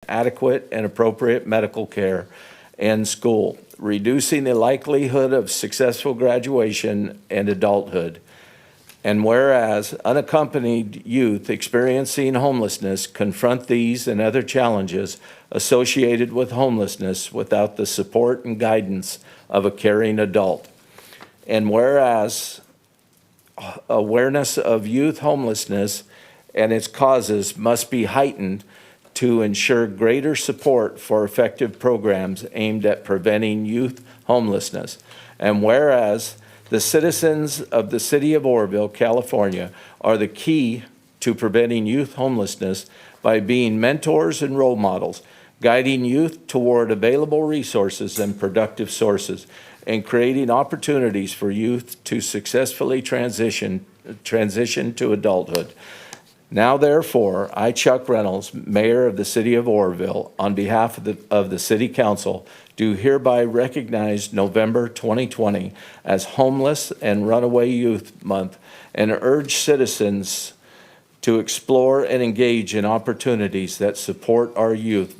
adequate and appropriate medical care and school, reducing the likelihood of successful graduation and adulthood. And whereas unaccompanied youth experiencing homelessness confront these and other challenges associated with homelessness without the support and guidance of a caring adult. And whereas awareness of youth homelessness and its causes must be heightened to ensure greater support for effective programs aimed at preventing youth homelessness. And whereas the citizens of the city of Oroville, California, are the key to preventing youth homelessness by being mentors and role models, guiding youth toward available resources and productive sources, and creating opportunities for youth to successfully transition to adulthood. Now, therefore, I, Chuck Reynolds, Mayor of the City of Oroville, on behalf of the City Council, do hereby recognize November 2020 as Homeless and Runaway Youth Month and urge citizens to explore and engage in opportunities that support our youth,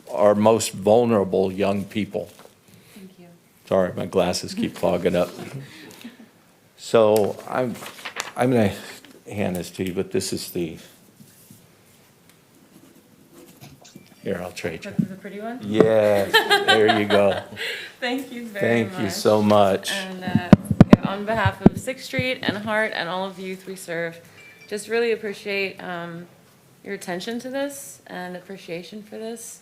our most vulnerable young people. Thank you. Sorry, my glasses keep clogging up. So I'm going to hand this to you, but this is the, here, I'll trade you. This is a pretty one? Yes, there you go. Thank you very much. Thank you so much. And on behalf of 6th Street and Heart and all of the youth we serve, just really appreciate your attention to this and appreciation for this.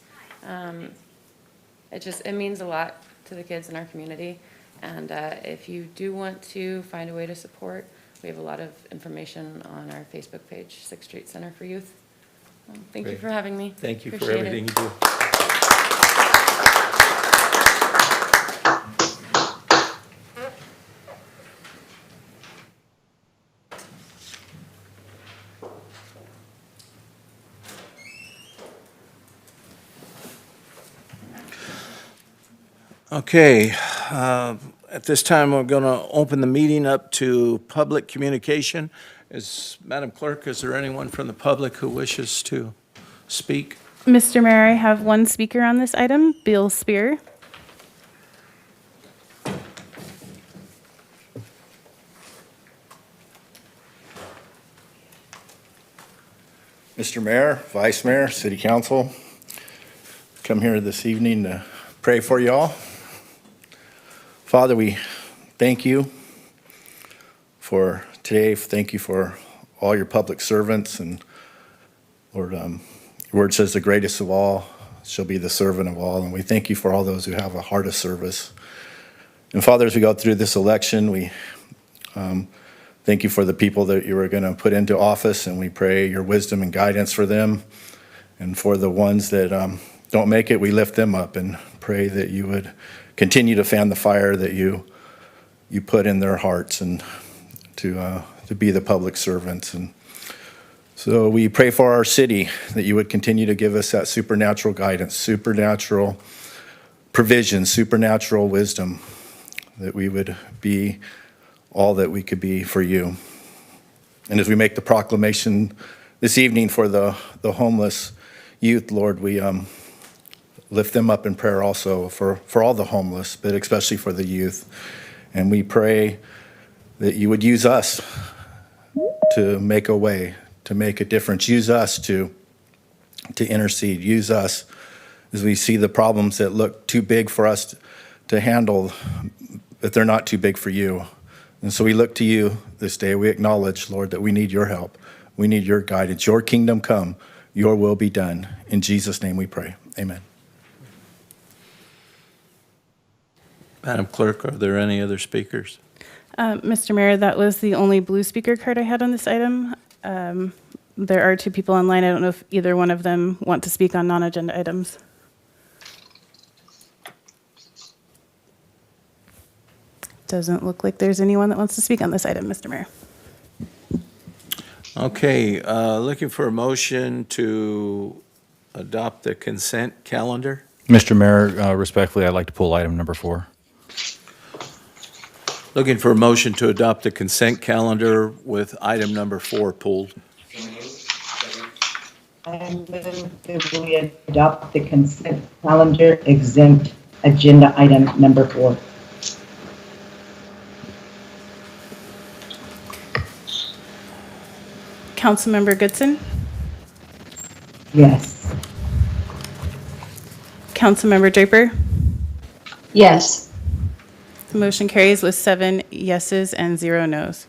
It means a lot to the kids in our community. And if you do want to find a way to support, we have a lot of information on our Facebook page, 6th Street Center for Youth. Thank you for having me. Thank you for Appreciate everything it. you do. Okay, at this time, we're going to open the meeting up to public communication. Madam Clerk, is there anyone from the public who wishes to speak? Mr. Mayor, I have one speaker on this item, Bill Spear. Mr. Mayor, Vice Mayor, City Council, come here this evening to pray for you all. Father, we thank you for today. Thank you for all your public servants. And Lord, your word says the greatest of all shall be the servant of all. And we thank you for all those who have a heart of service. And Father, as we go through this election, we thank you for the people that you are going to put into office. And we pray your wisdom and guidance for them. And for the ones that don't make it, we lift them up and pray that you would continue to fan the fire that you put in their hearts and to be the public servants. And so we pray for our city that you would continue to give us that supernatural guidance, supernatural provision, supernatural wisdom, that we would be all that we could be for you. And as we make the proclamation this evening for the homeless youth, Lord, we lift them up in prayer also for all the homeless, but especially for the youth. And we pray that you would use us to make a way, to make a difference. Use us to intercede. Use us as we see the problems that look too big for us to handle, that they're not too big for you. And so we look to you this day. We acknowledge, Lord, that we need your help. We need your guidance. Your kingdom come, your will be done. In Jesus' name we pray. Amen. Madam Clerk, are there any other speakers? Mr. Mayor, that was the only blue speaker card I had on this item. There are two people online. I don't know if either one of them want to speak on non-agenda items. Doesn't look like there's anyone that wants to speak on this item, Mr. Mayor. Okay, looking for a motion to adopt the consent calendar. Mr. Mayor, respectfully, I'd like to pull item number 4. Looking for a motion to adopt the consent calendar with item number 4 pulled. I move that we adopt the consent calendar exempt agenda item number 4. Councilmember Goodson, Yes. Councilmember Draper. Yes. The motion carries with 7 yeses and 0 nos.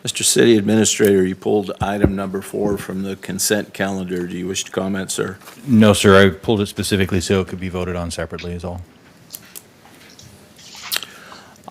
Mr. City Administrator, you pulled item number 4 from the consent calendar. Do you wish to comment, sir? No, sir, I pulled it specifically so it could be voted on separately is all.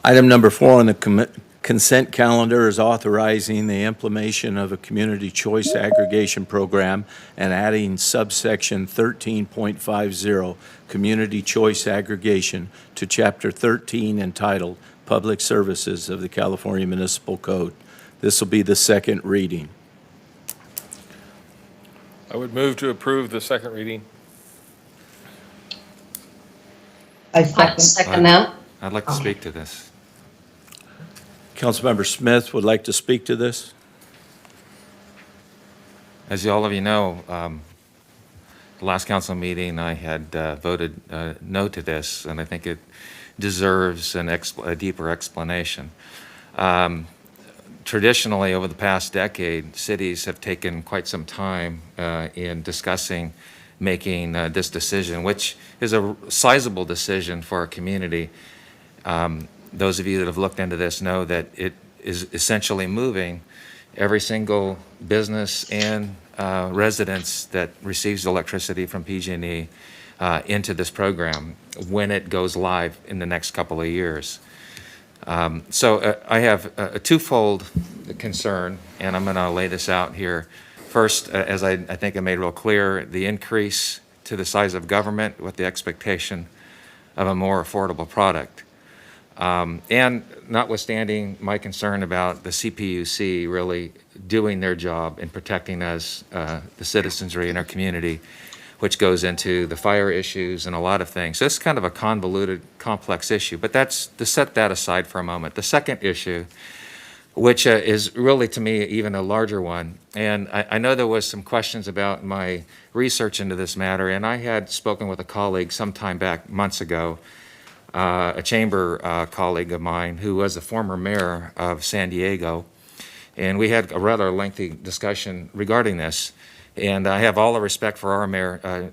Item number 4 on the consent calendar is authorizing the implementation of a community choice aggregation program and adding subsection 13.50, community choice aggregation, to Chapter 13 entitled Public Services of the California Municipal Code. This will be the second reading. I would move to approve the second reading. I I second. second that. I'd like to speak to this. Councilmember Smith would like to speak to this. As all of you know, the last council meeting, I had voted no to this, and I think it deserves a deeper explanation. Traditionally, over the past decade, cities have taken quite some time in discussing making this decision, which is a sizable decision for our community. Those of you that have looked into this know that it is essentially moving every single business and residence that receives electricity from PG&E into this program when it goes live in the next couple of years. So I have a twofold concern, and I'm going to lay this out here. First, as I think I made real clear, the increase to the size of government with the expectation of a more affordable product. And notwithstanding my concern about the CPUC really doing their job in protecting us, the citizenry in our community, which goes into the fire issues and a lot of things. So it's kind of a convoluted, complex issue, but that's to set that aside for a moment. The second issue, which is really to me even a larger one, and I know there was some questions about my research into this matter, and I had spoken with a colleague some time back, months ago, a chamber colleague of mine who was a former mayor of San Diego, and we had a rather lengthy discussion regarding this. And I have all the respect for our mayor,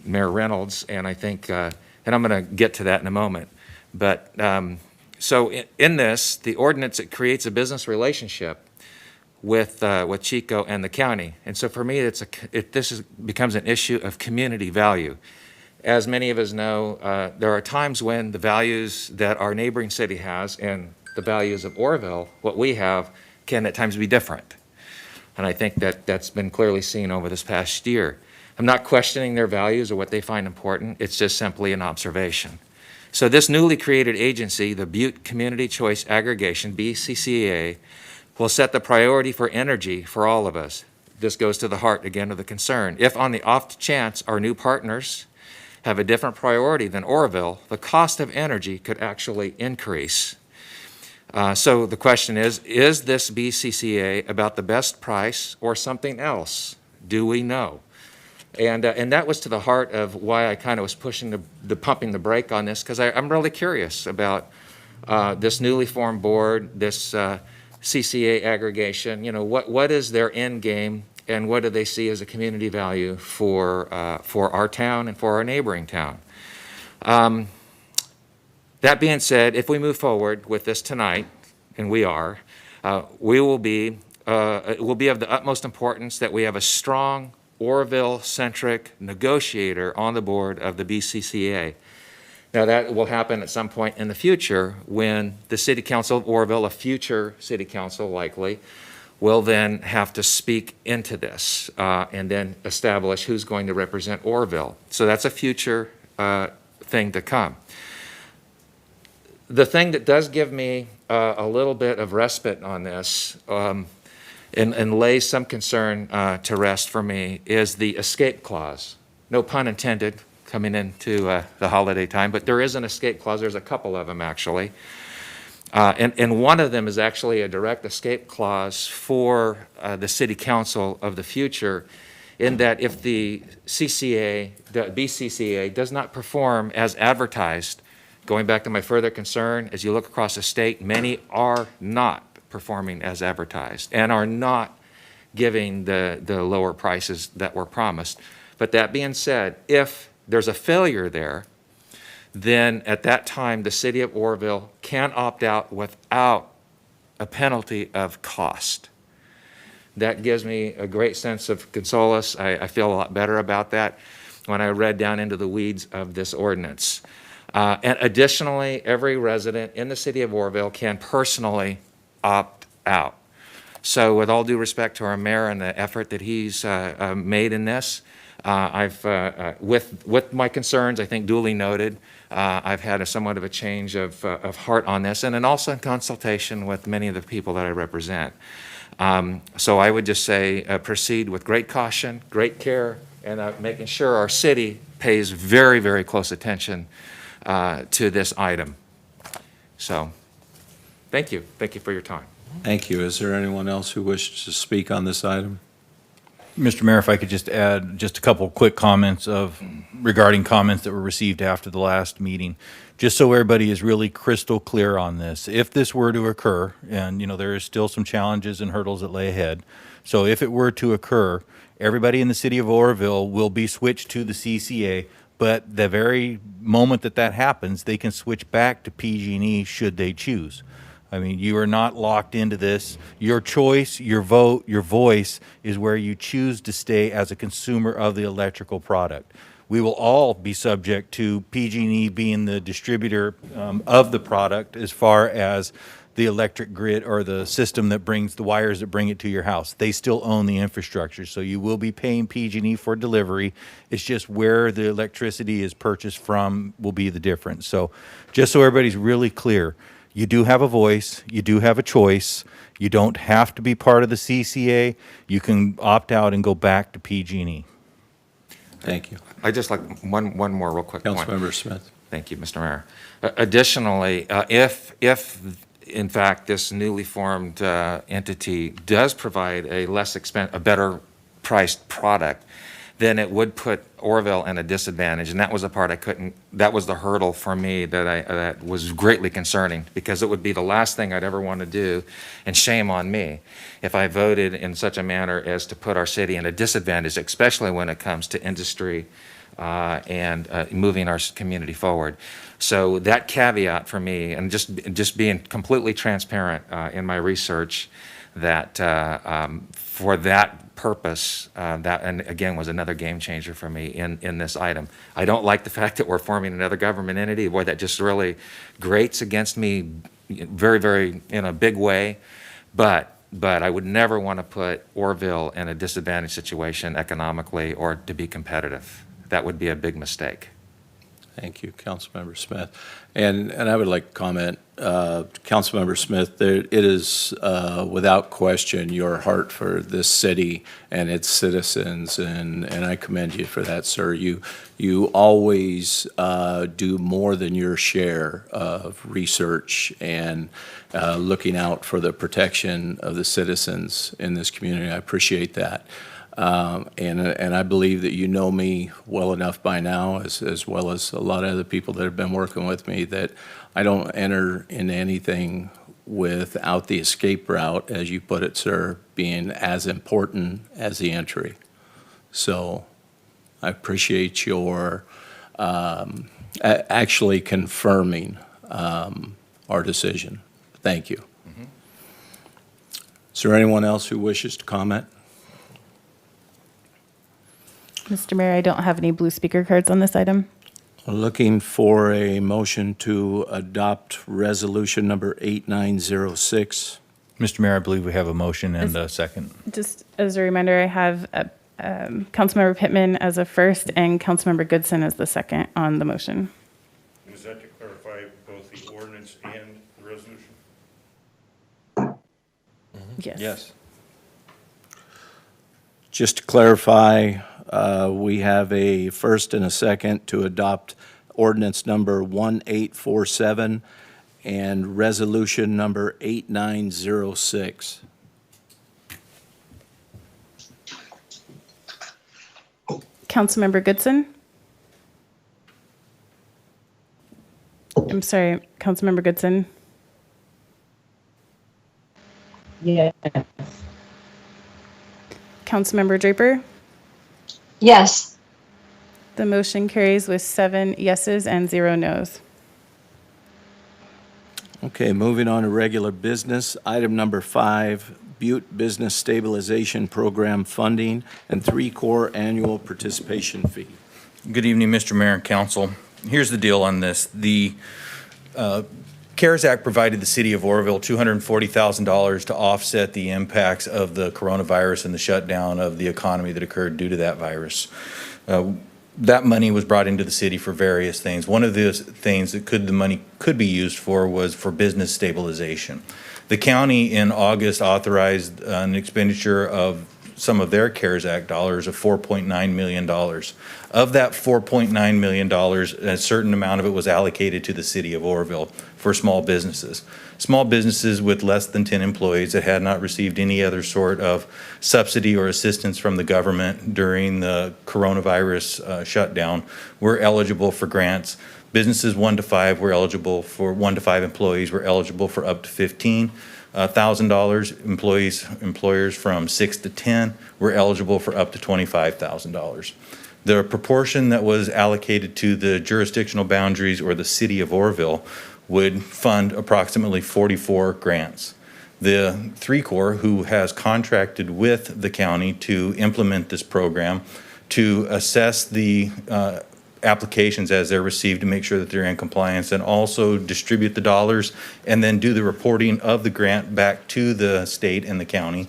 Mayor Reynolds, and I think, and I'm going to get to that in a moment. But so in this, the ordinance, it creates a business relationship with Chico and the county. And so for me, this becomes an issue of community value. As many of us know, there are times when the values that our neighboring city has and the values of Oroville, what we have, can at times be different. And I think that that's been clearly seen over this past year. I'm not questioning their values or what they find important. It's just simply an observation. So this newly created agency, the Butte Community Choice Aggregation, BCCA, will set the priority for energy for all of us. This goes to the heart, again, of the concern. If on the off chance our new partners have a different priority than Oroville, the cost of energy could actually increase. So the question is this BCCA about the best price or something else? Do we know? And that was to the heart of why I kind of was pushing pumping the brake on this, because I'm really curious about this newly formed board, this CCA aggregation. You know, what is their end game, and what do they see as a community value for our town and for our neighboring town? That being said, if we move forward with this tonight, and we are, it will be of the utmost importance that we have a strong Oroville-centric negotiator on the board of the BCCA. Now, that will happen at some point in the future when the City Council of Oroville, a future City Council likely, will then have to speak into this and then establish who's going to represent Oroville. So that's a future thing to come. The thing that does give me a little bit of respite on this and lays some concern to rest for me is the escape clause. No pun intended coming into the holiday time, but there is an escape clause. There's a couple of them, actually. And one of them is actually a direct escape clause for the city council of the future in that if the CCA, the BCCA, does not perform as advertised, going back to my further concern, as you look across the state, many are not performing as advertised and are not giving the lower prices that were promised. But that being said, if there's a failure there, then at that time, the city of Oroville can opt out without a penalty of cost. That gives me a great sense of solace. I feel a lot better about that when I read down into the weeds of this ordinance. And additionally, every resident in the city of Oroville can personally opt out. So with all due respect to our mayor and the effort that he's made in this, with my concerns, I think duly noted, I've had somewhat of a change of heart on this, and then also in consultation with many of the people that I represent. So I would just say proceed with great caution, great care, and making sure our city pays very, very close attention to this item. So thank you. Thank you for your time. Thank you. Is there anyone else who wishes to speak on this item? Mr. Mayor, if I could just add just a couple quick comments regarding comments that were received after the last meeting, just so everybody is really crystal clear on this. If this were to occur, and there is still some challenges and hurdles that lay ahead, so if it were to occur, everybody in the city of Oroville will be switched to the CCA, but the very moment that happens, they can switch back to PG&E should they choose. I mean, you are not locked into this. Your choice, your vote, your voice is where you choose to stay as a consumer of the electrical product. We will all be subject to PG&E being the distributor of the product as far as the electric grid or the system that brings the wires that bring it to your house. They still own the infrastructure, so you will be paying PG&E for delivery. It's just where the electricity is purchased from will be the difference. So just so everybody's really clear, you do have a voice, you do have a choice. You don't have to be part of the CCA. You can opt out and go back to PG&E. Thank you. I just like one more real quick point. Councilmember Smith. Thank you, Mr. Mayor. Additionally, if in fact this newly formed entity does provide a better priced product, then it would put Oroville in a disadvantage, and that was the part that was the hurdle for me that was greatly concerning, because it would be the last thing I'd ever want to do, and shame on me, if I voted in such a manner as to put our city in a disadvantage, especially when it comes to industry and moving our community forward. So that caveat for me, and just being completely transparent in my research, that for that purpose, that, and again, was another game changer for me in this item. I don't like the fact that we're forming another government entity. Boy, that just really grates against me very, very in a big way. But I would never want to put Oroville in a disadvantaged situation economically or to be competitive. That would be a big mistake. Thank you, Councilmember Smith. And I would like to comment, Councilmember Smith, it is without question your heart for this city and its citizens, and I commend you for that, sir. You always do more than your share of research and looking out for the protection of the citizens in this community. I appreciate that. And I believe that you know me well enough by now, as well as a lot of other people that have been working with me, that I don't enter into anything without the escape route, as you put it, sir, being as important as the entry. So I appreciate your actually confirming our decision. Thank you. Mm-hmm. Is there anyone else who wishes to comment? Mr. Mayor, I don't have any blue speaker cards on this item. Looking for a motion to adopt resolution number 8906. Mr. Mayor, I believe we have a motion and a second. Just as a reminder, I have Councilmember Pittman as a first and Councilmember Goodson as the second on the motion. Is that to clarify both the ordinance and the resolution? Yes. Yes. Just to clarify, we have a first and a second to adopt ordinance number 1847 and resolution number 8906. Councilmember Goodson? I'm sorry, Councilmember Goodson. Yes. Councilmember Draper? Yes. The motion carries with 7 yeses and 0 nos. Okay, moving on to regular business. Item number 5, Butte Business Stabilization Program funding and 3-core annual participation fee. Good evening, Mr. Mayor and Council. Here's the deal on this. The CARES Act provided the city of Oroville $240,000 to offset the impacts of the coronavirus and the shutdown of the economy that occurred due to that virus. That money was brought into the city for various things. One of the things that the money could be used for was for business stabilization. The county in August authorized an expenditure of some of their CARES Act dollars of $4.9 million. Of that $4.9 million, a certain amount of it was allocated to the city of Oroville for small businesses. Small businesses with less than 10 employees that had not received any other sort of subsidy or assistance from the government during the coronavirus shutdown were eligible for grants. Businesses 1 to 5 were eligible for 1 to 5 employees were eligible for up to $15,000. Employers from 6 to 10 were eligible for up to $25,000. The proportion that was allocated to the jurisdictional boundaries or the city of Oroville would fund approximately 44 grants. The 3-core, who has contracted with the county to implement this program, to assess the applications as they're received to make sure that they're in compliance, and also distribute the dollars and then do the reporting of the grant back to the state and the county,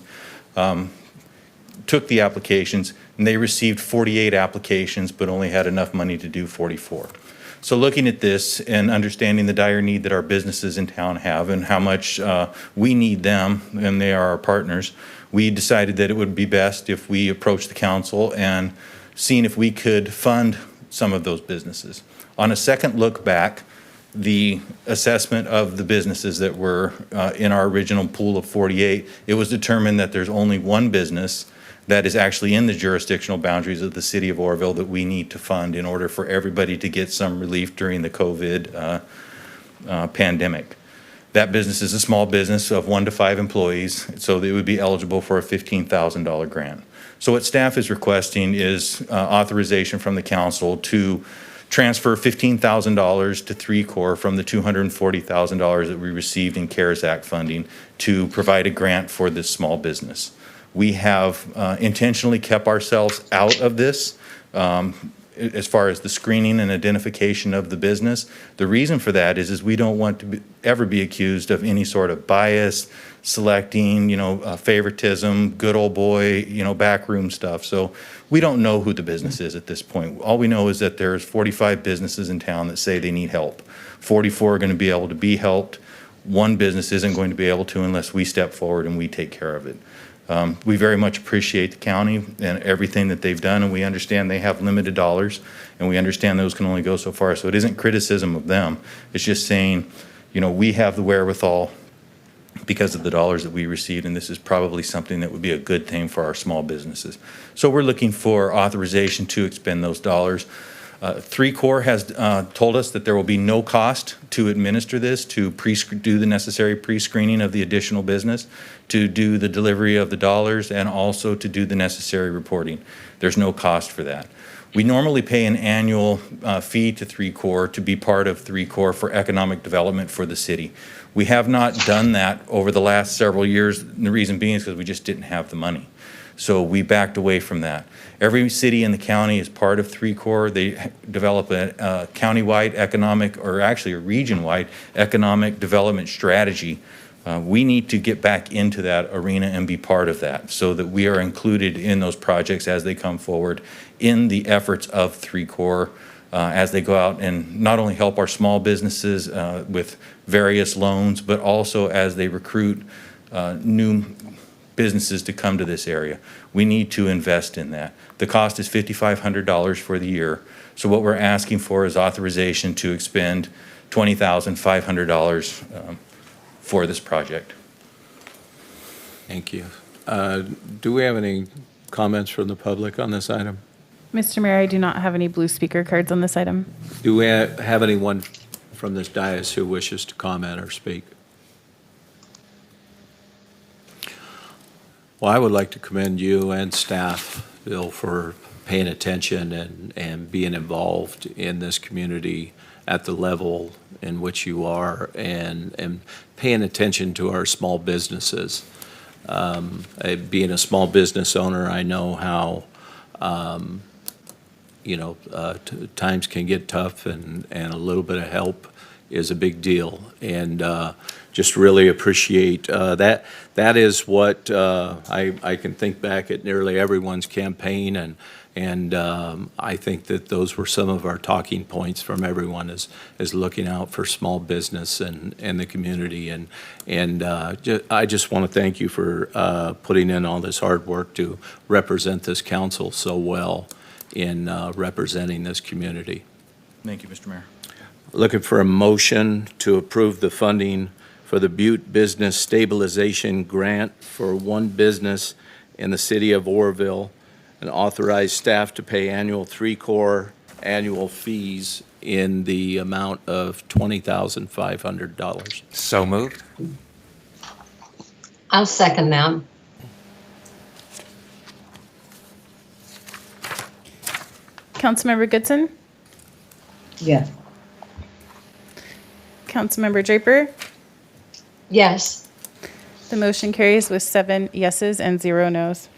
took the applications, and they received 48 applications but only had enough money to do 44. So looking at this and understanding the dire need that our businesses in town have and how much we need them, and they are our partners, we decided that it would be best if we approached the council and seen if we could fund some of those businesses. On a second look back, the assessment of the businesses that were in our original pool of 48, it was determined that there's only one business that is actually in the jurisdictional boundaries of the city of Oroville that we need to fund in order for everybody to get some relief during the COVID pandemic. That business is a small business of 1 to 5 employees, so they would be eligible for a $15,000 grant. So what staff is requesting is authorization from the council to transfer $15,000 to 3-core from the $240,000 that we received in CARES Act funding to provide a grant for this small business. We have intentionally kept ourselves out of this as far as the screening and identification of the business. The reason for that is we don't want to ever be accused of any sort of bias, selecting, favoritism, good old boy, backroom stuff. So we don't know who the business is at this point. All we know is that there's 45 businesses in town that say they need help. 44 are going to be able to be helped. One business isn't going to be able to unless we step forward and we take care of it. We very much appreciate the county and everything that they've done, and we understand they have limited dollars, and we understand those can only go so far. So it isn't criticism of them. It's just saying, we have the wherewithal because of the dollars that we received, and this is probably something that would be a good thing for our small businesses. So we're looking for authorization to expend those dollars. 3-core has told us that there will be no cost to administer this, to do the necessary pre-screening of the additional business, to do the delivery of the dollars, and also to do the necessary reporting. There's no cost for that. We normally pay an annual fee to 3-core to be part of 3-core for economic development for the city. We have not done that over the last several years, and the reason being is because we just didn't have the money. So we backed away from that. Every city in the county is part of 3-core. They develop a county-wide economic, or actually a region-wide economic development strategy. We need to get back into that arena and be part of that so that we are included in those projects as they come forward in the efforts of 3-core as they go out and not only help our small businesses with various loans, but also as they recruit new businesses to come to this area. We need to invest in that. The cost is $5,500 for the year. So what we're asking for is authorization to expend $20,500 for this project. Thank you. Do we have any comments from the public on this item? Mr. Mayor, I do not have any blue speaker cards on this item. Do we have anyone from this dais who wishes to comment or speak? Well, I would like to commend you and staff, Bill, for paying attention and being involved in this community at the level in which you are, and paying attention to our small businesses. Being a small business owner, I know how, times can get tough, and a little bit of help is a big deal. And just really appreciate that. That is what I can think back at nearly everyone's campaign, and I think that those were some of our talking points from everyone is looking out for small business and the community. And I just want to thank you for putting in all this hard work to represent this council so well in representing this community. Thank you, Mr. Mayor. Looking for a motion to approve the funding for the Butte Business Stabilization Grant for one business in the city of Oroville, and authorize staff to pay annual three-core annual fees in the amount of $20,500. So moved. I'll second that. Councilmember Goodson? Yes. Councilmember Draper? Yes. The motion carries with 7 yeses and 0 nos.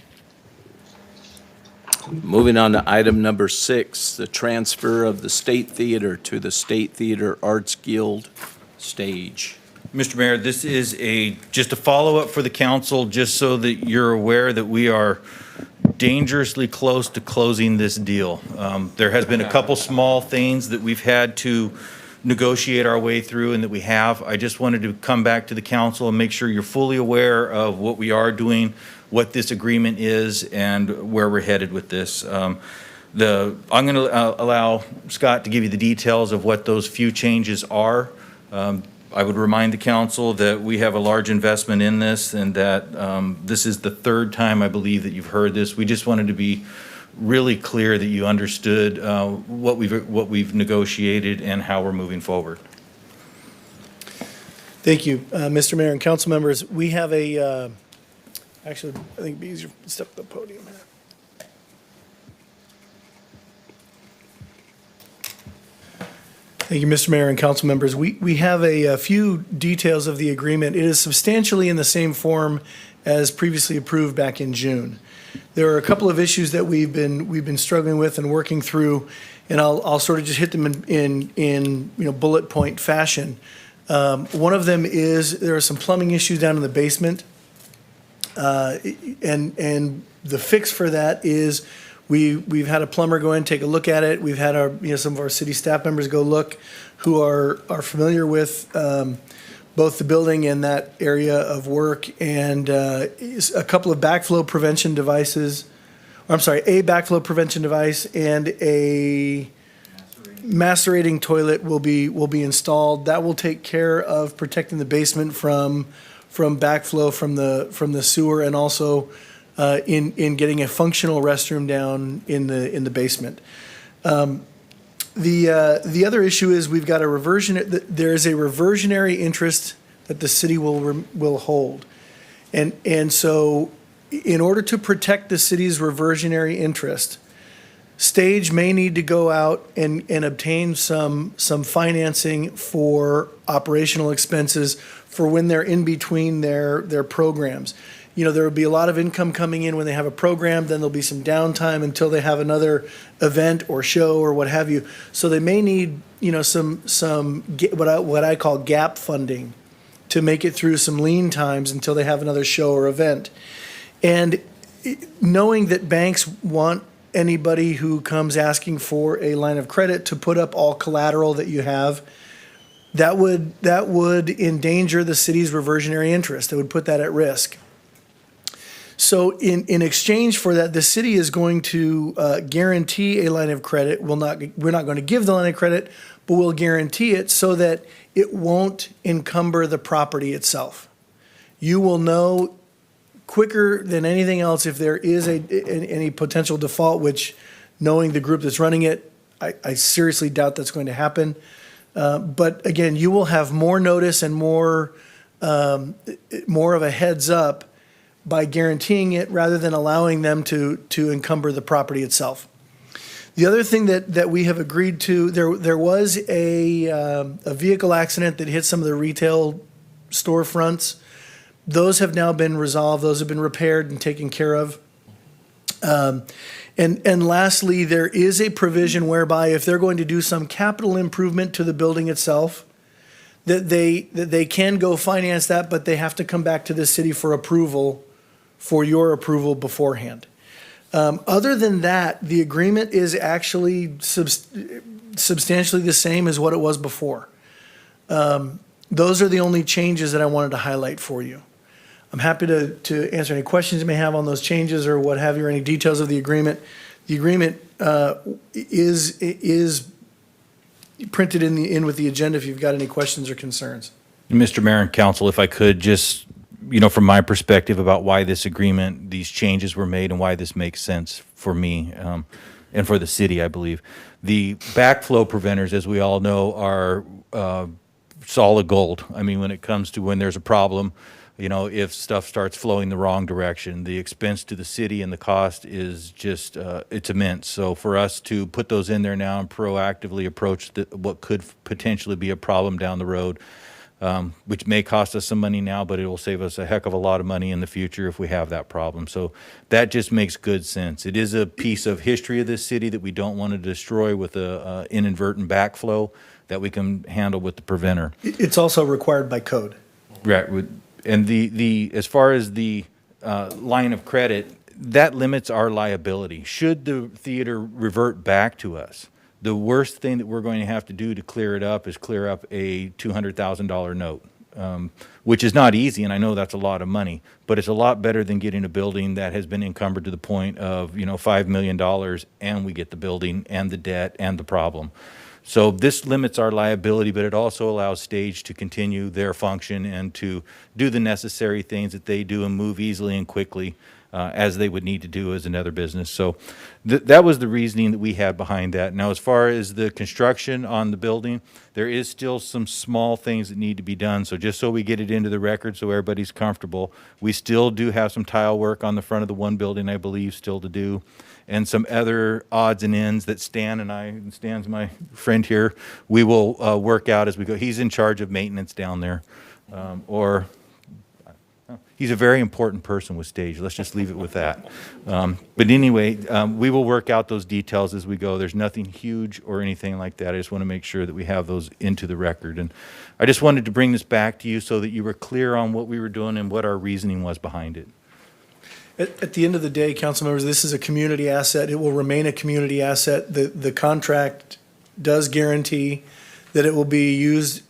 Moving on to item number 6, the transfer of the State Theater to the State Theater Arts Guild stage. Mr. Mayor, this is just a follow-up for the council, just so that you're aware that we are dangerously close to closing this deal. There has been a couple small things that we've had to negotiate our way through, and that we have. I just wanted to come back to the council and make sure you're fully aware of what we are doing, what this agreement is, and where we're headed with this. I'm going to allow Scott to give you the details of what those few changes are. I would remind the council that we have a large investment in this, and that this is the third time, I believe, that you've heard this. We just wanted to be really clear that you understood what we've negotiated and how we're moving forward. Thank you, Mr. Mayor and council members. We have actually, I think it'd be easier to step to the podium here. Thank you, Mr. Mayor and council members. We have a few details of the agreement. It is substantially in the same form as previously approved back in June. There are a couple of issues that we've been struggling with and working through, and I'll sort of just hit them in bullet point fashion. One of them is there are some plumbing issues down in the basement, and the fix for that is we've had a plumber go in, take a look at it. We've had some of our city staff members go look, who are familiar with both the building and that area of work, and a couple of backflow prevention devices. A backflow prevention device and a macerating toilet will be installed. That will take care of protecting the basement from backflow from the sewer, and also in getting a functional restroom down in the basement. The other issue is we've got there is a reversionary interest that the city will hold. And so in order to protect the city's reversionary interest, Stage may need to go out and obtain some financing for operational expenses for when they're in between their programs. There will be a lot of income coming in when they have a program, then there'll be some downtime until they have another event or show or what have you. So they may need, some what I call gap funding to make it through some lean times until they have another show or event. And knowing that banks want anybody who comes asking for a line of credit to put up all collateral that you have, that would endanger the city's reversionary interest. It would put that at risk. So in exchange for that, the city is going to guarantee a line of credit. We're not going to give the line of credit, but we'll guarantee it so that it won't encumber the property itself. You will know quicker than anything else if there is any potential default, which knowing the group that's running it, I seriously doubt that's going to happen. But again, you will have more notice and more of a heads up by guaranteeing it rather than allowing them to encumber the property itself. The other thing that we have agreed to, there was a vehicle accident that hit some of the retail storefronts. Those have now been resolved. Those have been repaired and taken care of. And lastly, there is a provision whereby if they're going to do some capital improvement to the building itself, that they can go finance that, but they have to come back to the city for approval, for your approval beforehand. Other than that, the agreement is actually substantially the same as what it was before. Those are the only changes that I wanted to highlight for you. I'm happy to answer any questions you may have on those changes or what have you, or any details of the agreement. The agreement is printed in with the agenda if you've got any questions or concerns. Mr. Mayor and Council, if I could just, from my perspective about why this agreement, these changes were made and why this makes sense for me and for the city, I believe. The backflow preventers, as we all know, are solid gold. I mean, when it comes to when there's a problem, if stuff starts flowing the wrong direction, the expense to the city and the cost is just, it's immense. So for us to put those in there now and proactively approach what could potentially be a problem down the road, which may cost us some money now, but it will save us a heck of a lot of money in the future if we have that problem. So that just makes good sense. It is a piece of history of this city that we don't want to destroy with a inadvertent backflow that we can handle with the preventer. It's also required by code. Right. And the as far as the line of credit, that limits our liability. Should the theater revert back to us, the worst thing that we're going to have to do to clear it up is clear up a $200,000 note, which is not easy, and I know that's a lot of money, but it's a lot better than getting a building that has been encumbered to the point of, $5 million, and we get the building and the debt and the problem. So this limits our liability, but it also allows Stage to continue their function and to do the necessary things that they do and move easily and quickly as they would need to do as another business. So that was the reasoning that we had behind that. Now, as far as the construction on the building, there is still some small things that need to be done. So just so we get it into the record so everybody's comfortable, we still do have some tile work on the front of the one building, I believe, still to do, and some other odds and ends that Stan's my friend here, we will work out as we go. He's in charge of maintenance down there. He's a very important person with Stage. Let's just leave it with that. But anyway, we will work out those details as we go. There's nothing huge or anything like that. I just want to make sure that we have those into the record. And I just wanted to bring this back to you so that you were clear on what we were doing and what our reasoning was behind it. At the end of the day, council members, this is a community asset. It will remain a community asset. The contract does guarantee that it will be used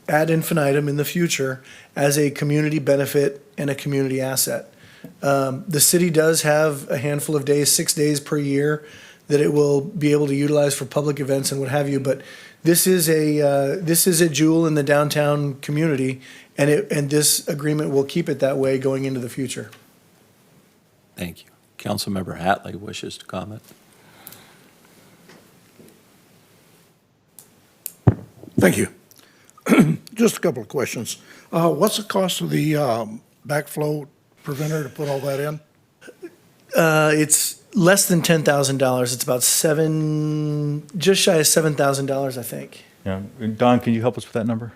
ad infinitum in the future as a community benefit and a community asset. The city does have a handful of days, 6 days per year, that it will be able to utilize for public events and what have you. But this is a jewel in the downtown community, and this agreement will keep it that way going into the future. Thank you. Councilmember Hatley wishes to comment. Thank you. Just a couple of questions. What's the cost of the backflow preventer to put all that in? It's less than $10,000. It's about just shy of $7,000, I think. Yeah. Don, can you help us with that number?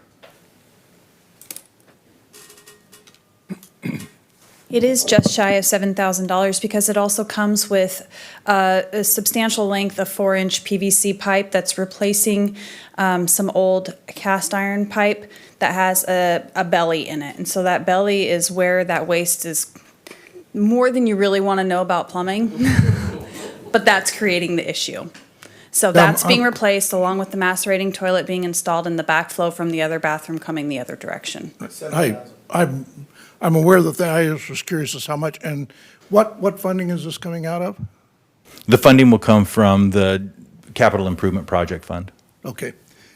It is just shy of $7,000 because it also comes with a substantial length of 4-inch PVC pipe that's replacing some old cast iron pipe that has a belly in it. And so that belly is where that waste is more than you really want to know about plumbing, but that's creating the issue. So that's being replaced along with the macerating toilet being installed in the backflow from the other bathroom coming the other direction. I'm aware of the thing. I was curious as how much, and what funding is this coming out of? The funding will come from the Capital Improvement Project Fund. Okay.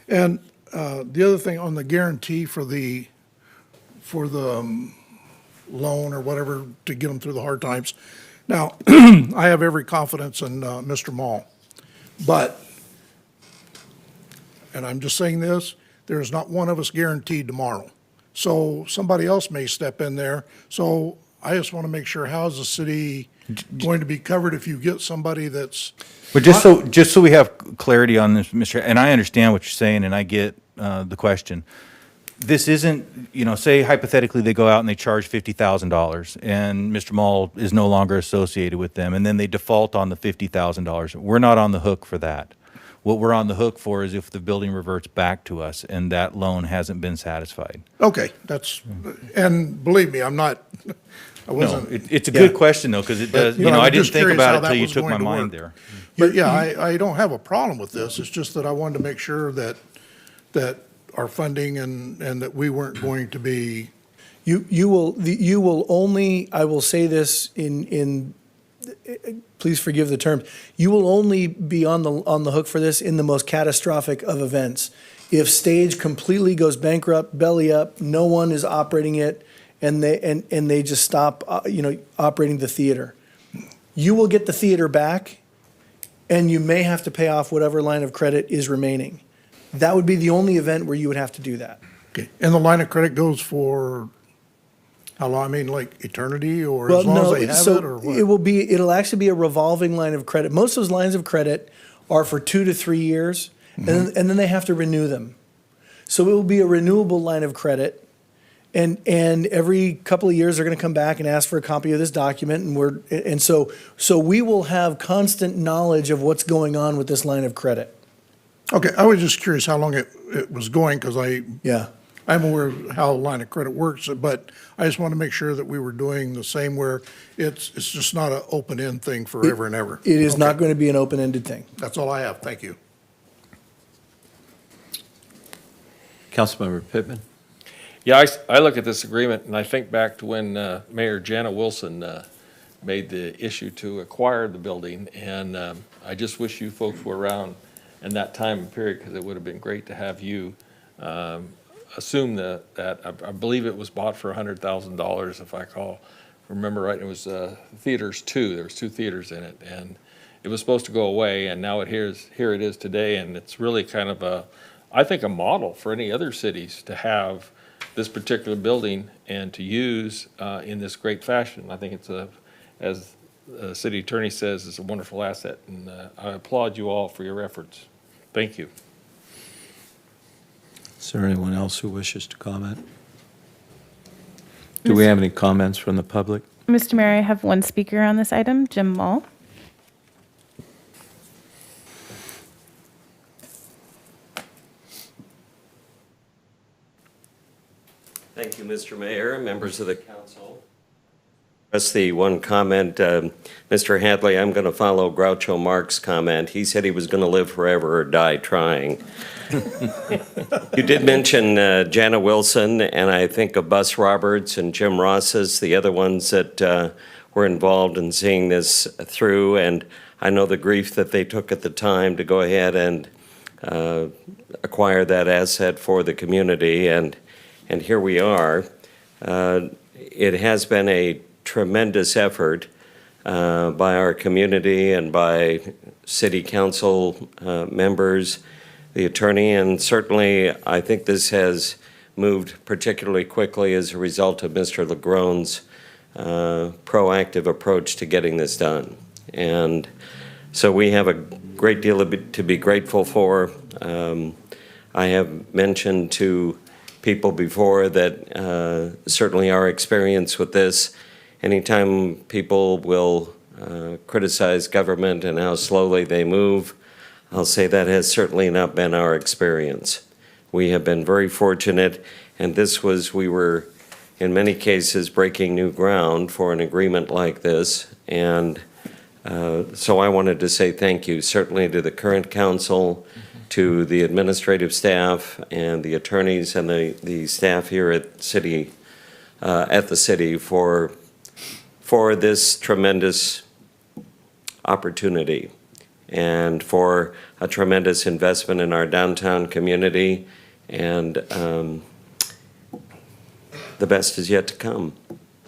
And the other thing on the guarantee for the loan or whatever to get them through the hard times. Now, I have every confidence in Mr. Mall, but, and I'm just saying this, there's not one of us guaranteed tomorrow. So somebody else may step in there. So I just want to make sure, how is the city going to be covered if you get somebody that's, But just so we have clarity on this, Mr., and I understand what you're saying, and I get the question. This isn't, say hypothetically they go out and they charge $50,000, and Mr. Mall is no longer associated with them, and then they default on the $50,000. We're not on the hook for that. What we're on the hook for is if the building reverts back to us and that loan hasn't been satisfied. okay, that's, and believe me, I No, wasn't. it's a good question though, because it does, But I I'm didn't just think curious about how it that till you was took my going to mind work. there. But yeah, I don't have a problem with this. It's just that I wanted to make sure that our funding and that we weren't going to be, You will only, I will say this please forgive the term, you will only be on the hook for this in the most catastrophic of events. If stage completely goes bankrupt, belly up, no one is operating it, and they just stop, operating the theater. You will get the theater back, and you may have to pay off whatever line of credit is remaining. That would be the only event where you would have to do that. okay, and the line of credit goes for how long? I mean, like eternity, or Well, as long no, as they have so it, or what? it'll actually be a revolving line of credit. Most of those lines of credit are for 2 to 3 years, and then they have to renew them. So it will be a renewable line of credit, and every couple of years they're going to come back and ask for a copy of this document, and so we will have constant knowledge of what's going on with this line of credit. Okay, I was just curious how long it was going, because Yeah. I'm aware of how a line of credit works, but I just want to make sure that we were doing the same where it's just not an open-end thing forever and ever. It is not Okay, going to be an open-ended thing. that's all I have. Thank you. Councilmember Pittman? Yeah, I look at this agreement and I think back to when Mayor Jana Wilson made the issue to acquire the building. And I just wish you folks were around in that time and period, because it would have been great to have you assume that I believe it was bought for $100,000, if I remember right. It was theaters too. There was 2 theaters in it, and it was supposed to go away, and now here it is today, and it's really kind of I think a model for any other cities to have this particular building and to use in this great fashion. I think it's as the city attorney says, it's a wonderful asset, and I applaud you all for your efforts. Thank you. Is there anyone else who wishes to comment? Do we have any comments from the public? Mr. Mayor, I have one speaker on this item, Jim Mall. Thank you, Mr. Mayor, members of the council. Just the one comment, Mr. Hadley, I'm going to follow Groucho Marx's comment. He said he was going to live forever or die trying. You did mention Jana Wilson, and I think of Bus Roberts and Jim Ross's, the other ones that were involved in seeing this through, and I know the grief that they took at the time to go ahead and acquire that asset for the community, and here we are. It has been a tremendous effort by our community and by city council members, the attorney, and certainly I think this has moved particularly quickly as a result of Mr. Legron's proactive approach to getting this done. And so we have a great deal to be grateful for. I have mentioned to people before that certainly our experience with this, anytime people will criticize government and how slowly they move, I'll say that has certainly not been our experience. We have been very fortunate, and we were in many cases breaking new ground for an agreement like this, and so I wanted to say thank you, certainly to the current council, to the administrative staff and the attorneys and the staff here at the city for this tremendous opportunity and for a tremendous investment in our downtown community, and the best is yet to come.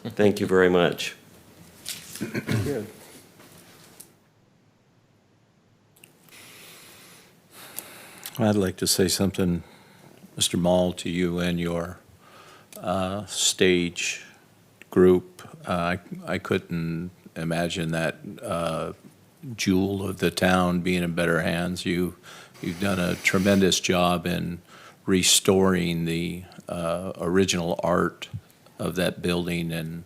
Thank you very much. Good. I'd like to say something, Mr. Mall, to you and your stage group. I couldn't imagine that jewel of the town being in better hands. You've done a tremendous job in restoring the original art of that building, and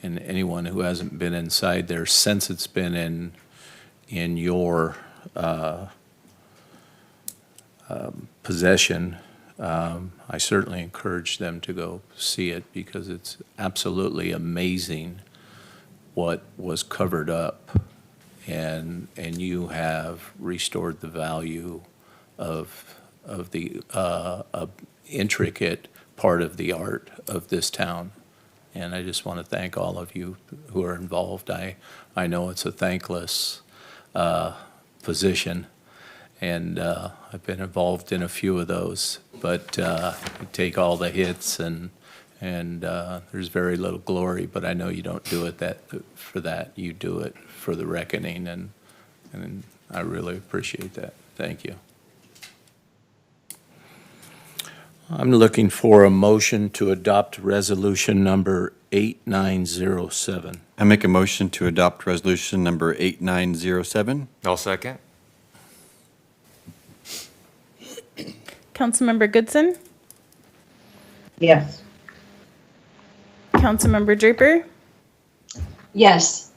anyone who hasn't been inside there since it's been in your possession, I certainly encourage them to go see it, because it's absolutely amazing what was covered up, and you have restored the value of the intricate part of the art of this town. And I just want to thank all of you who are involved. I know it's a thankless position, and I've been involved in a few of those, but you take all the hits, and there's very little glory, but I know you don't do it for that. You do it for the reckoning, and I really appreciate that. Thank you. I'm looking for a motion to adopt resolution number 8907. I make a motion to adopt resolution number 8907. I'll second. Councilmember Goodson, Yes. Councilmember Draper. Yes.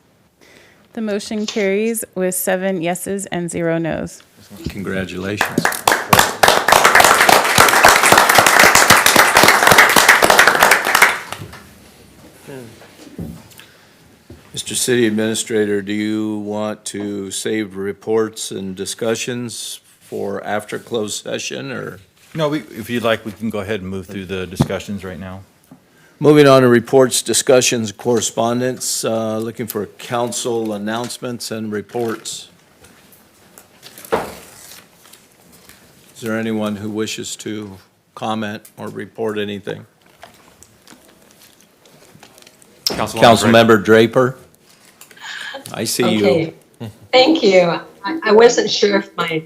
The motion carries with 7 yeses and 0 nos. Congratulations. Mr. City Administrator, do you want to save reports and discussions for after closed session, or? No, if you'd like, we can go ahead and move through the discussions right now. Moving on to reports, discussions, correspondence, looking for council announcements and reports. Is there anyone who wishes to comment or report anything? Councilmember Draper? I see you. Okay. Thank you. I wasn't sure if my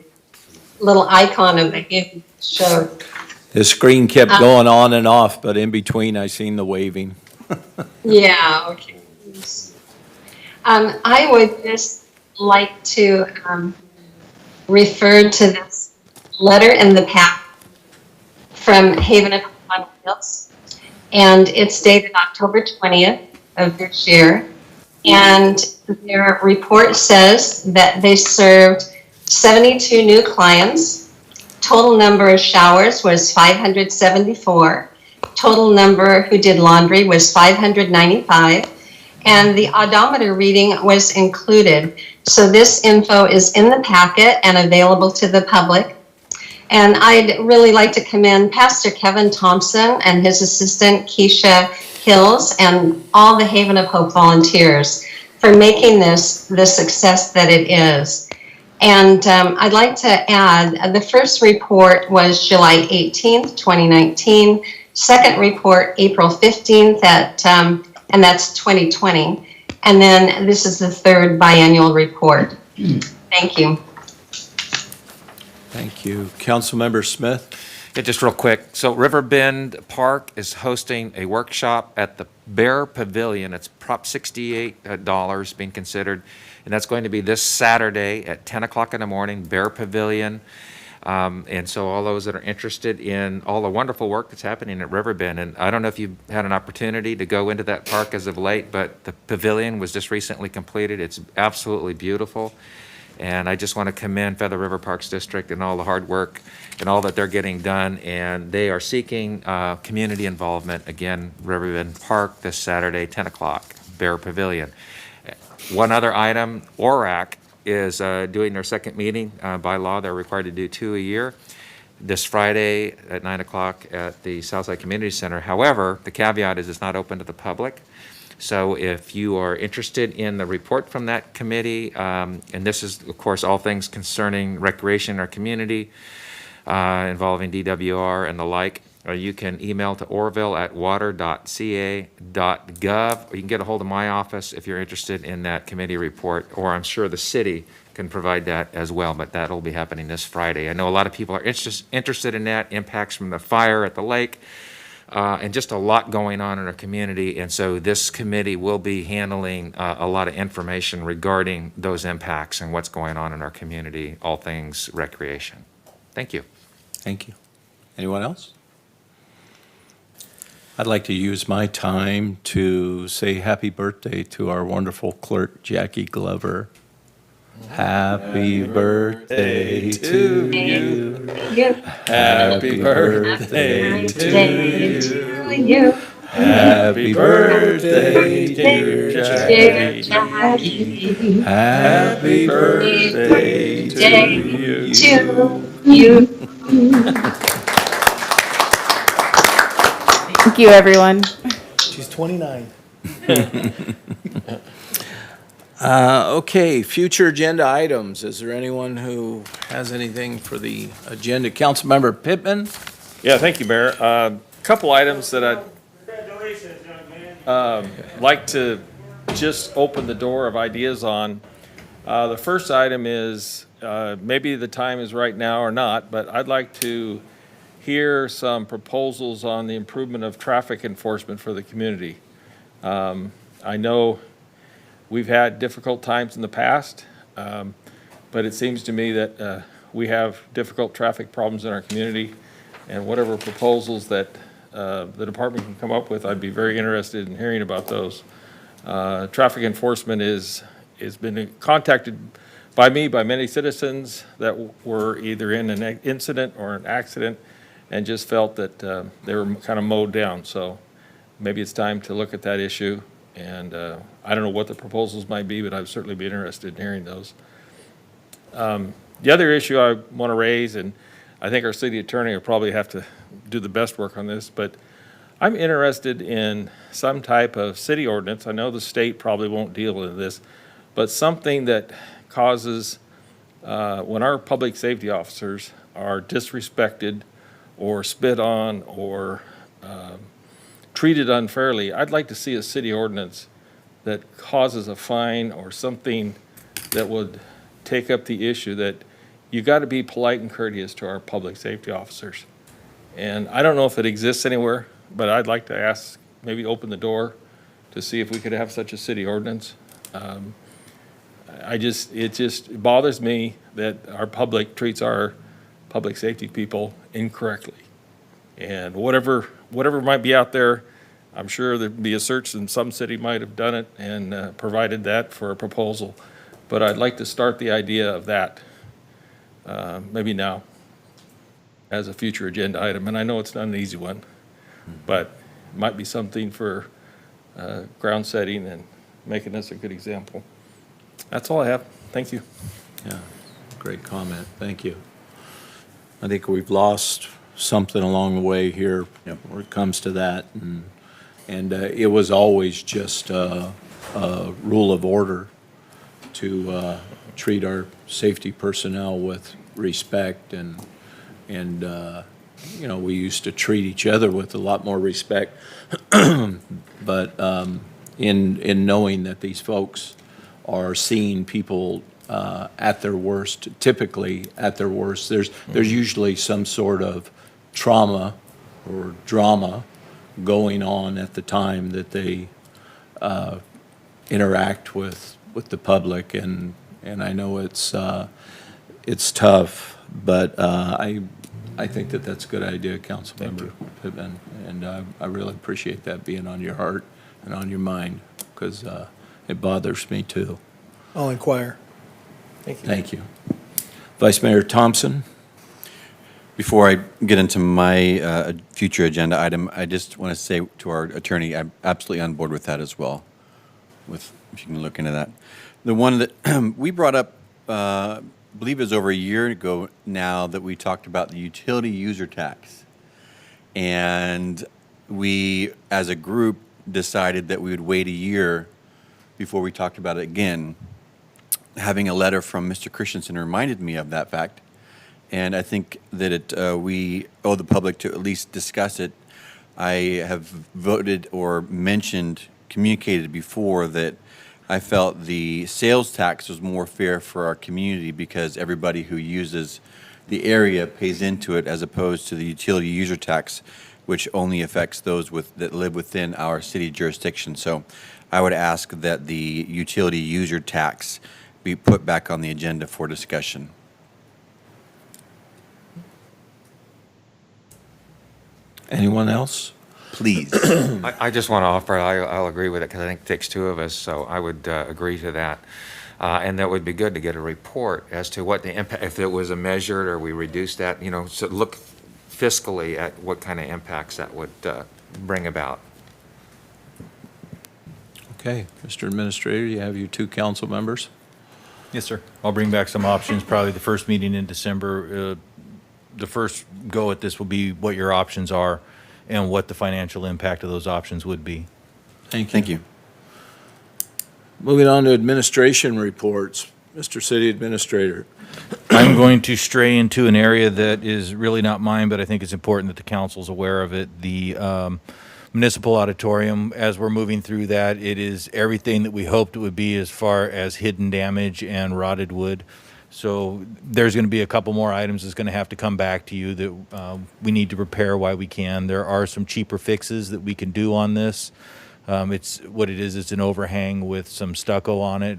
little icon of the game showed. His screen kept going on and off, but in between I seen the waving. Yeah, okay. I would just like to refer to this letter in the pack from Haven of Hills, and it's dated October 20th of this year. And their report says that they served 72 new clients. Total number of showers was 574. Total number who did laundry was 595. And the odometer reading was included. So this info is in the packet and available to the public. And I'd really like to commend Pastor Kevin Thompson and his assistant Keisha Hills and all the Haven of Hope volunteers for making this the success that it is. And I'd like to add, the first report was July 18th, 2019. Second report, April 15th, and that's 2020. And then this is the third biannual report. Thank you. Thank you. Councilmember Smith? Yeah, just real quick. So Riverbend Park is hosting a workshop at the Bear Pavilion. It's Prop $68 being considered. And that's going to be this Saturday at 10 o'clock in the morning, Bear Pavilion. And so all those that are interested in all the wonderful work that's happening at Riverbend, and I don't know if you've had an opportunity to go into that park as of late, but the pavilion was just recently completed. It's absolutely beautiful. And I just want to commend Feather River Parks District and all the hard work and all that they're getting done. And they are seeking community involvement. Again, Riverbend Park this Saturday, 10 o'clock, Bear Pavilion. One other item, ORAC is doing their second meeting. By law, they're required to do 2 a year. This Friday at 9 o'clock at the Southside Community Center. However, the caveat is it's not open to the public. So if you are interested in the report from that committee, and this is, of course, all things concerning recreation in our community, involving DWR and the like, You can email to orville@water.ca.gov, or you can get a hold of my office if you're interested in that committee report, or I'm sure the city can provide that as well, but that'll be happening this Friday. I know a lot of people are interested in that, impacts from the fire at the lake, and just a lot going on in our community. And so this committee will be handling a lot of information regarding those impacts and what's going on in our community, all things recreation. Thank you. Thank you. Anyone else? I'd like to use my time to say happy birthday to our wonderful clerk, Jackie Glover. Happy birthday to you. Happy birthday to you. Happy birthday, dear Jackie. Happy birthday to you. Thank you, everyone. She's 29. Okay, future agenda items. Is there anyone who has anything for the agenda? Councilmember Pittman? Yeah, thank you, Mayor. Couple items that I'd like to just open the door of ideas on. The first item is, maybe the time is right now or not, but I'd like to hear some proposals on the improvement of traffic enforcement for the community. I know we've had difficult times in the past, but it seems to me that we have difficult traffic problems in our community, and whatever proposals that the department can come up with, I'd be very interested in hearing about those. Traffic enforcement has been contacted by me, by many citizens that were either in an incident or an accident and just felt that they were kind of mowed down. So maybe it's time to look at that issue. And I don't know what the proposals might be, but I'd certainly be interested in hearing those. The other issue I want to raise, and I think our city attorney will probably have to do the best work on this, but I'm interested in some type of city ordinance. I know the state probably won't deal with this, but something that causes, when our public safety officers are disrespected or spit on or treated unfairly, I'd like to see a city ordinance that causes a fine or something that would take up the issue that you got to be polite and courteous to our public safety officers. And I don't know if it exists anywhere, but I'd like to ask, maybe open the door to see if we could have such a city ordinance. It just bothers me that our public treats our public safety people incorrectly. And whatever might be out there, I'm sure there'd be a search and some city might have done it and provided that for a proposal. But I'd like to start the idea of that, maybe now, as a future agenda item. And I know it's not an easy one, but it might be something for ground setting and making this a good example. That's all I have. Thank you. Yeah, great comment. Thank you. I think we've lost something along the way here where it comes to that. And it was always just a rule of order to treat our safety personnel with respect and we used to treat each other with a lot more respect. But in knowing that these folks are seeing people at their worst, typically at their worst, there's usually some sort of trauma or drama going on at the time that they interact with the public, and I know it's tough, but I think that's a good idea, Councilmember Pittman, and I really appreciate that being on your heart and on your mind, because it bothers me too. I'll inquire. Thank you. Thank you. Vice Mayor Thompson? Before I get into my future agenda item, I just want to say to our attorney, I'm absolutely on board with that as well, if you can look into that. The one that we brought up, I believe it was over a year ago now, that we talked about the utility user tax. And we, as a group, decided that we would wait a year before we talked about it again. Having a letter from Mr. Christensen reminded me of that fact. And I think that we owe the public to at least discuss it. I have voted or mentioned, communicated before that I felt the sales tax was more fair for our community because everybody who uses the area pays into it as opposed to the utility user tax, which only affects those that live within our city jurisdiction. So I would ask that the utility user tax be put back on the agenda for discussion. Anyone else? Please. I just want to offer, I'll agree with it because I think it takes two of us, so I would agree to that. And that would be good to get a report as to what the impact, if it was a measured or we reduced that, you know, so look fiscally at what kind of impacts that would bring about. Okay, Mr. Administrator, you have your two council members. Yes, sir. I'll bring back some options, probably the first meeting in December. The first go at this will be what your options are and what the financial impact of those options would be. Thank you. Moving on to administration reports. Mr. City Administrator. I'm going to stray into an area that is really not mine, but I think it's important that the council's aware of it. The municipal auditorium, as we're moving through that, it is everything that we hoped it would be as far as hidden damage and rotted wood. So there's going to be a couple more items that's going to have to come back to you that we need to repair while we can. There are some cheaper fixes that we can do on this. It's what it is. It's an overhang with some stucco on it.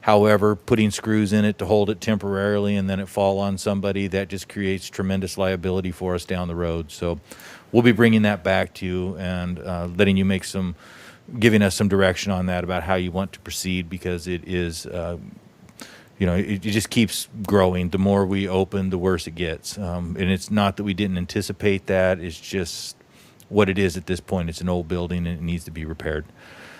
However, putting screws in it to hold it temporarily and then it fall on somebody, that just creates tremendous liability for us down the road. So we'll be bringing that back to you and letting you make giving us some direction on that about how you want to proceed, because it is, you know, it just keeps growing. The more we open, the worse it gets. And it's not that we didn't anticipate that. It's just what it is at this point. It's an old building and it needs to be repaired.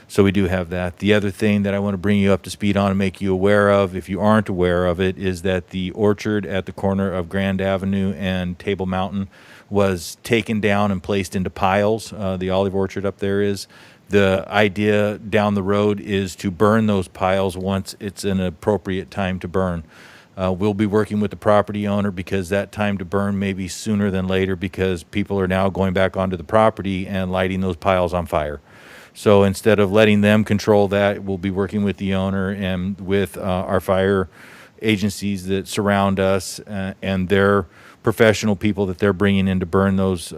So we do have that. The other thing that I want to bring you up to speed on and make you aware of, if you aren't aware of it, is that the orchard at the corner of Grand Avenue and Table Mountain was taken down and placed into piles. The olive orchard up there is. The idea down the road is to burn those piles once it's an appropriate time to burn. We'll be working with the property owner because that time to burn may be sooner than later, because people are now going back onto the property and lighting those piles on fire. So instead of letting them control that, we'll be working with the owner and with our fire agencies that surround us and their professional people that they're bringing in to burn those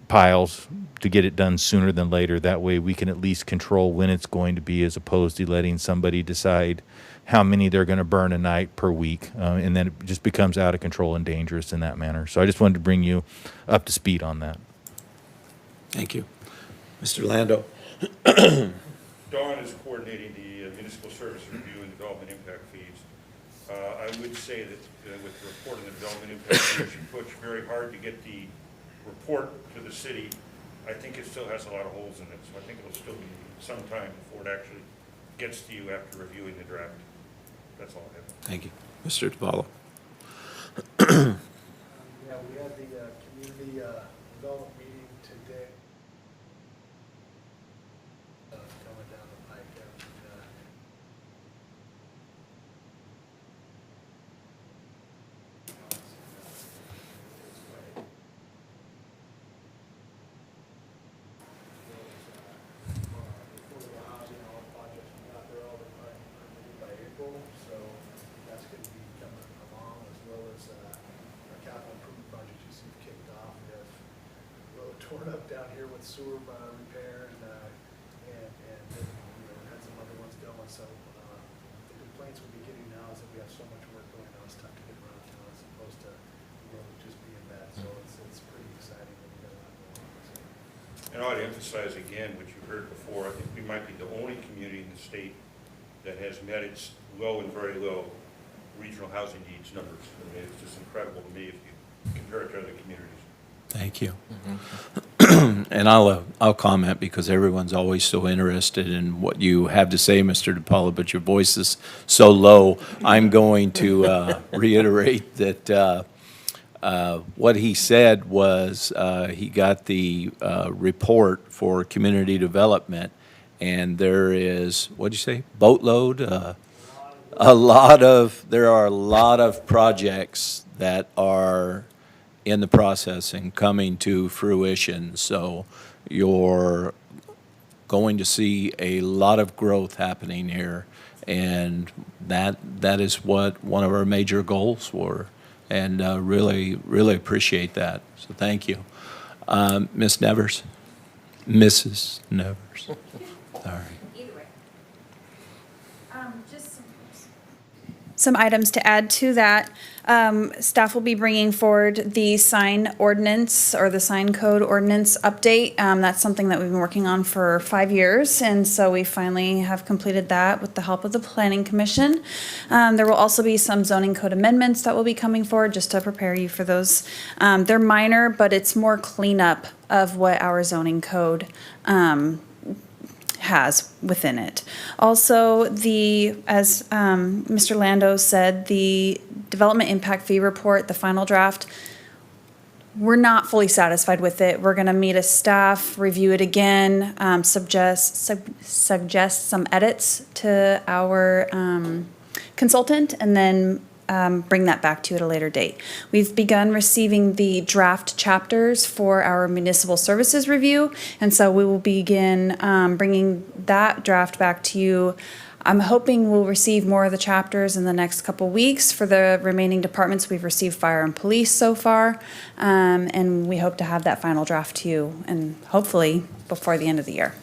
piles to get it done sooner than later. That way we can at least control when it's going to be, as opposed to letting somebody decide how many they're going to burn a night per week. And then it just becomes out of control and dangerous in that manner. So I just wanted to bring you up to speed on that. Thank you. Mr. Lando. Dawn is coordinating the municipal service review and development impact fees. I would say that with the report on the development impact fees, she pushed very hard to get the report to the city. I think it still has a lot of holes in it, so I think it'll still be some time before it actually gets to you after reviewing the draft. That's all I have. Thank you. Mr. DiPaolo. Yeah, we had the community development meeting today. Coming down the pike. By April, so that's going to be coming along, as well as our capital improvement project you see kicked off. We have really torn up down here with sewer repair and then, you know, had some other ones going. So the complaints we'll be getting now is that we have so much work going on, it's tough to get around now as opposed to the road just being bad. So it's pretty exciting that we got a lot going on. So. And I ought to emphasize again what you heard before. I think we might be the only community in the state that has met its low and very low regional housing needs numbers. I mean, it's just incredible to me if you compare it to other communities. Thank you. And I'll comment because everyone's always so interested in what you have to say, Mr. DiPaolo, but your voice is so low. I'm going to reiterate that what he said was he got the report for community development, and there is, what'd you say, boatload? There are a lot of projects that are in the process and coming to fruition. So you're going to see a lot of growth happening here, and that is what one of our major goals were, and really appreciate that. So thank you. Ms. Nevers? Mrs. Nevers. Sorry. Some items to add to that. Staff will be bringing forward the sign ordinance or the sign code ordinance update. That's something that we've been working on for 5 years, and so we finally have completed that with the help of the Planning Commission. There will also be some zoning code amendments that will be coming forward just to prepare you for those. They're minor, but it's more cleanup of what our zoning code has within it. Also, as Mr. Lando said, the development impact fee report, the final draft, we're not fully satisfied with it. We're going to meet as staff, review it again, suggest some edits to our consultant, and then bring that back to you at a later date. We've begun receiving the draft chapters for our municipal services review, and so we will begin bringing that draft back to you. I'm hoping we'll receive more of the chapters in the next couple weeks. For the remaining departments, we've received fire and police so far, and we hope to have that final draft to you, and hopefully before the end of the year.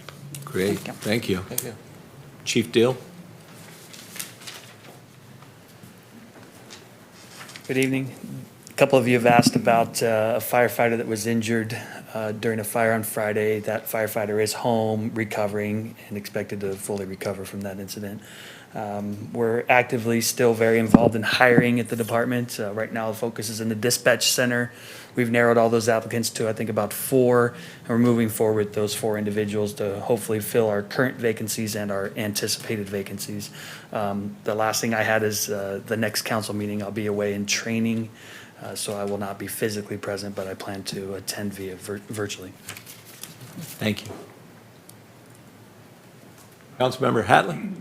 Great. Thank you. Thank you. Chief Deal? Good evening. A couple of you have asked about a firefighter that was injured during a fire on Friday. That firefighter is home, recovering, and expected to fully recover from that incident. We're actively still very involved in hiring at the department. Right now, the focus is in the dispatch center. We've narrowed all those applicants to, I think, about 4, and we're moving forward with those 4 individuals to hopefully fill our current vacancies and our anticipated vacancies. The last thing I had is the next council meeting. I'll be away in training, so I will not be physically present, but I plan to attend via virtually. Thank you. Councilmember Hatley?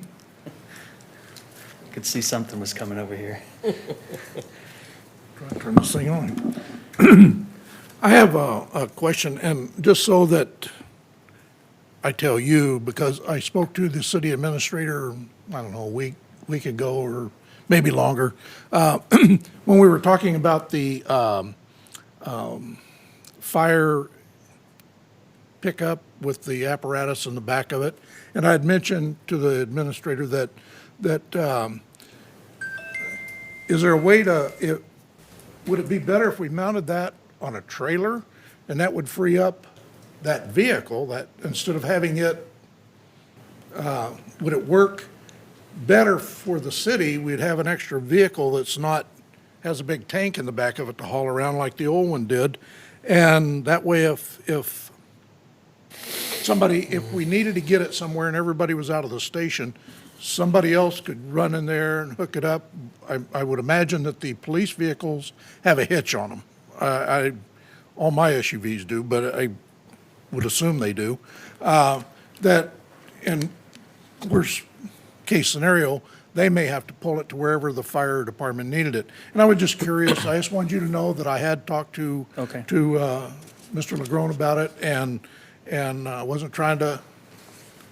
Could see something was coming over here. Try to turn this thing on. I have a question, and just so that I tell you, because I spoke to the city administrator, I don't know, a week ago or maybe longer, when we were talking about the fire pickup with the apparatus in the back of it, and I had mentioned to the administrator that is there a way to, would it be better if we mounted that on a trailer, and that would free up that vehicle, that instead of having it, would it work better for the city? We'd have an extra vehicle that's not, has a big tank in the back of it to haul around like the old one did. And that way, if we needed to get it somewhere and everybody was out of the station, somebody else could run in there and hook it up. I would imagine that the police vehicles have a hitch on them. All my SUVs do, but I would assume they do. That in worst case scenario, they may have to pull it to wherever the fire department needed it. And I was just curious, I just wanted you to know that I had talked to Mr. Legrone about it, and wasn't trying to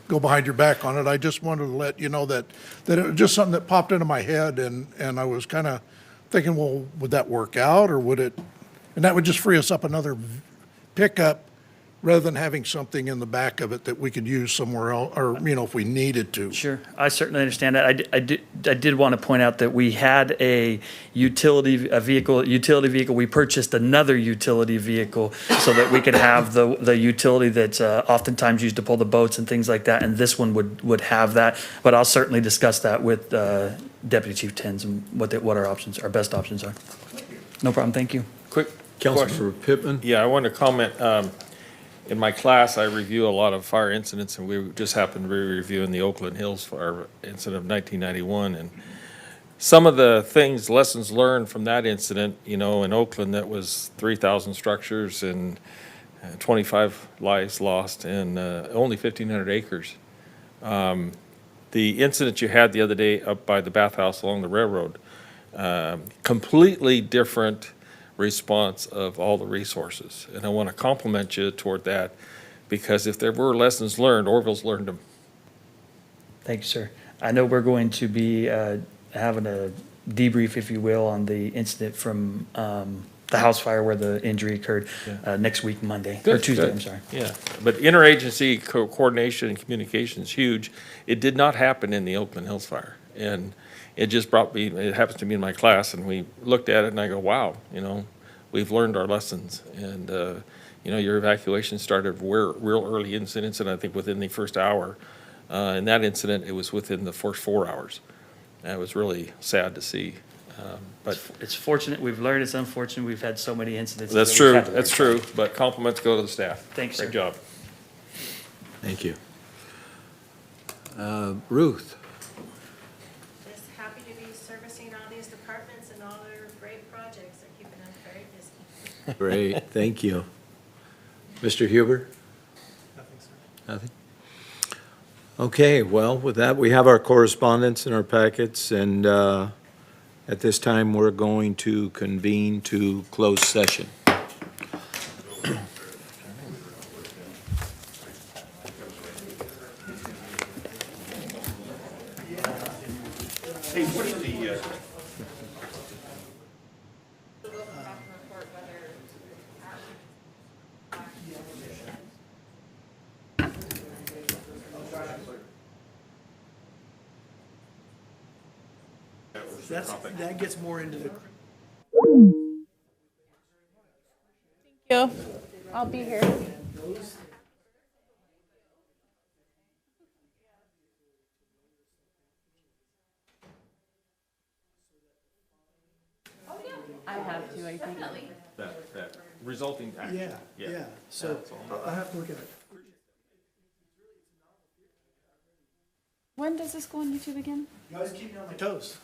go behind your back on it. I just wanted to let you know that it was just something that popped into my head, and I was kind of thinking, well, would that work out, or would it? And that would just free us up another pickup rather than having something in the back of it that we could use somewhere else, or, if we needed to. Sure, I certainly understand that. I did want to point out that we had a utility vehicle. We purchased another utility vehicle so that we could have the utility that's oftentimes used to pull the boats and things like that, and this one would have that. But I'll certainly discuss that with Deputy Chief Tins and what our best options are. No problem, thank you. Quick Councilor Pittman? Yeah, I want to comment. In my class, I review a lot of fire incidents, and we just happened to be reviewing the Oakland Hills fire incident of 1991. And some of the lessons learned from that incident, in Oakland, that was 3,000 structures and 25 lives lost and only 1,500 acres. The incident you had the other day up by the bathhouse along the railroad, completely different response of all the resources. And I want to compliment you toward that, because if there were lessons learned, Oroville's learned them. Thank you, sir. I know we're going to be having a debrief, if you will, on the incident from the house fire where the injury occurred next week, Monday, or Good, Tuesday, good. I'm sorry. Yeah, but interagency coordination and communication is huge. It did not happen in the Oakland Hills fire. And it just brought me, it happens to be in my class, and we looked at it and I go, wow, you know, we've learned our lessons. And, you know, your evacuation started real early incidents, and I think within the first hour. In that incident, it was within the first 4 hours. And it was really sad to see. But It's fortunate we've learned, it's unfortunate we've had so many incidents. that's that we've true, had to that's learn true. But compliments go to the staff. Thanks, sir. Great job. Thank you. Ruth? Just happy to be servicing all these departments and all their great projects. They're keeping us very busy. Great, thank you. Mr. Huber? Nothing, sir. Nothing? Okay, well, with that, we have our correspondence in our packets, and at this time, we're going to convene to close session. Hey, what is the, That gets more into the. Thank you. I'll be here. I have to, I think. That resulting action. Yeah, so I'll have to look at it. When does this go on YouTube again? You always keep me on my toes.